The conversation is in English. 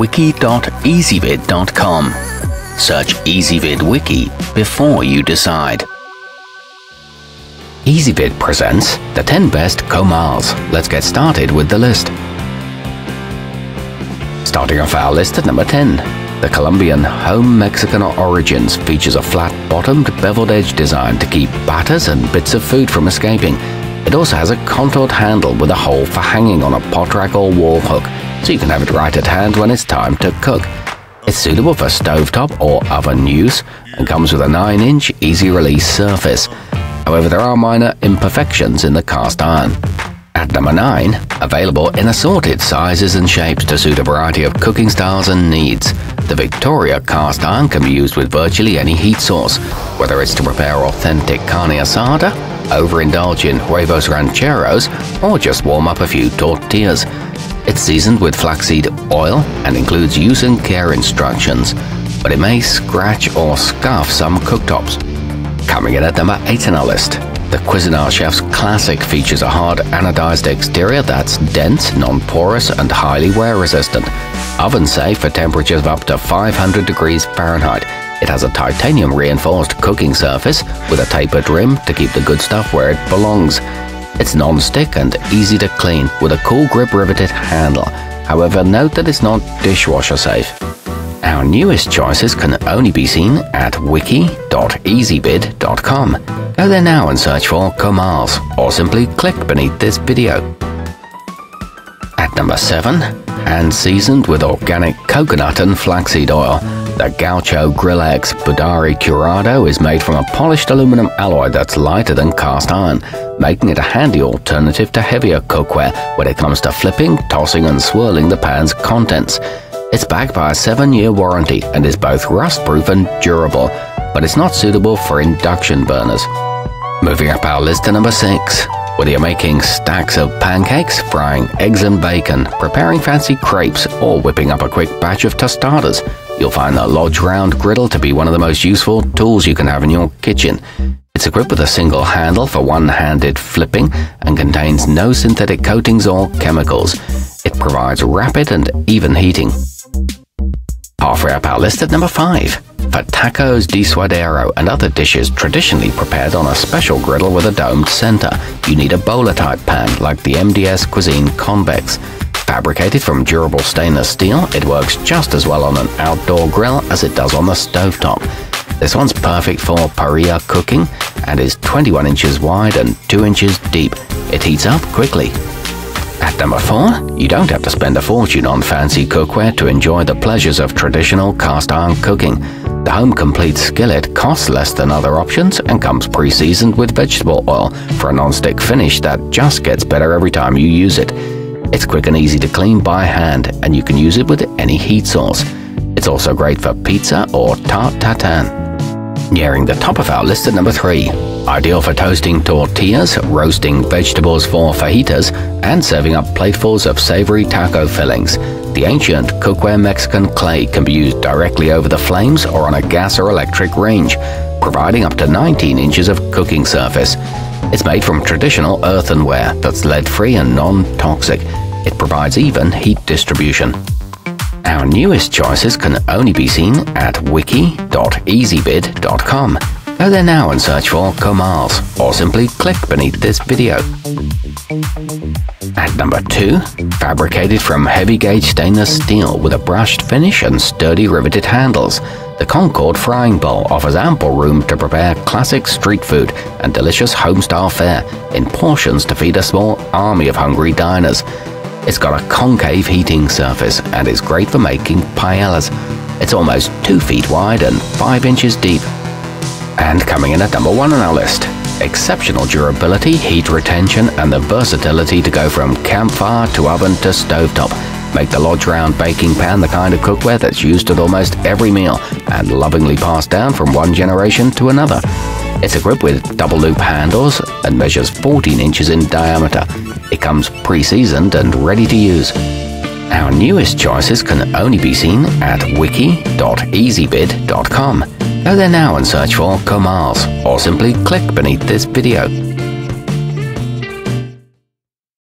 wiki.ezvid.com. Search Ezvid Wiki before you decide. Ezvid presents the 10 best comals. Let's get started with the list. Starting off our list at number 10. The Colombian Home Mexican Origins features a flat-bottomed, beveled-edge design to keep batters and bits of food from escaping. It also has a contoured handle with a hole for hanging on a pot rack or wall hook, so you can have it right at hand when it's time to cook. It's suitable for stovetop or oven use and comes with a 9-inch easy-release surface. However, there are minor imperfections in the cast iron. At number 9, available in assorted sizes and shapes to suit a variety of cooking styles and needs, the Victoria cast iron can be used with virtually any heat source, whether it's to prepare authentic carne asada, overindulge in huevos rancheros, or just warm up a few tortillas. It's seasoned with flaxseed oil and includes use and care instructions, but it may scratch or scuff some cooktops. Coming in at number 8 on our list, the Cuisinart Chef's Classic features a hard anodized exterior that's dense, non-porous, and highly wear-resistant. Oven-safe for temperatures of up to 500 degrees Fahrenheit. It has a titanium-reinforced cooking surface with a tapered rim to keep the good stuff where it belongs. It's non-stick and easy to clean with a cool grip riveted handle. However, note that it's not dishwasher safe. Our newest choices can only be seen at wiki.ezvid.com. Go there now and search for comals, or simply click beneath this video. At number 7, hand-seasoned with organic coconut and flaxseed oil, the gauchogrillx budare curado is made from a polished aluminum alloy that's lighter than cast iron, making it a handy alternative to heavier cookware when it comes to flipping, tossing, and swirling the pan's contents. It's backed by a 7-year warranty and is both rust-proof and durable, but it's not suitable for induction burners. Moving up our list to number 6. Whether you're making stacks of pancakes, frying eggs and bacon, preparing fancy crepes, or whipping up a quick batch of tostadas, you'll find the Lodge Round Griddle to be one of the most useful tools you can have in your kitchen. It's equipped with a single handle for one-handed flipping and contains no synthetic coatings or chemicals. It provides rapid and even heating. Halfway up our list at number 5. For tacos de suadero and other dishes traditionally prepared on a special griddle with a domed center, you need a bowler-type pan like the MDS Cuisine Convex. Fabricated from durable stainless steel, it works just as well on an outdoor grill as it does on the stovetop. This one's perfect for parrilla cooking and is 21 inches wide and 2 inches deep. It heats up quickly. At number 4, you don't have to spend a fortune on fancy cookware to enjoy the pleasures of traditional cast iron cooking. The Home Complete skillet costs less than other options and comes pre-seasoned with vegetable oil for a non-stick finish that just gets better every time you use it. It's quick and easy to clean by hand, and you can use it with any heat source. It's also great for pizza or tarte tatin. Nearing the top of our list at number 3. Ideal for toasting tortillas, roasting vegetables for fajitas, and serving up platefuls of savory taco fillings. The ancient cookware Mexican clay can be used directly over the flames or on a gas or electric range, providing up to 19 inches of cooking surface. It's made from traditional earthenware that's lead-free and non-toxic. It provides even heat distribution. Our newest choices can only be seen at wiki.ezvid.com. Go there now and search for comals, or simply click beneath this video. At number 2, fabricated from heavy-gauge stainless steel with a brushed finish and sturdy riveted handles, the Concord frying bowl offers ample room to prepare classic street food and delicious home-style fare in portions to feed a small army of hungry diners. It's got a concave heating surface and is great for making paellas. It's almost 2 feet wide and 5 inches deep. And coming in at number 1 on our list, exceptional durability, heat retention, and the versatility to go from campfire to oven to stovetop make the Lodge Round baking pan the kind of cookware that's used at almost every meal and lovingly passed down from one generation to another. It's equipped with double loop handles and measures 14 inches in diameter. It comes pre-seasoned and ready to use. Our newest choices can only be seen at wiki.ezvid.com. Go there now and search for comals, or simply click beneath this video.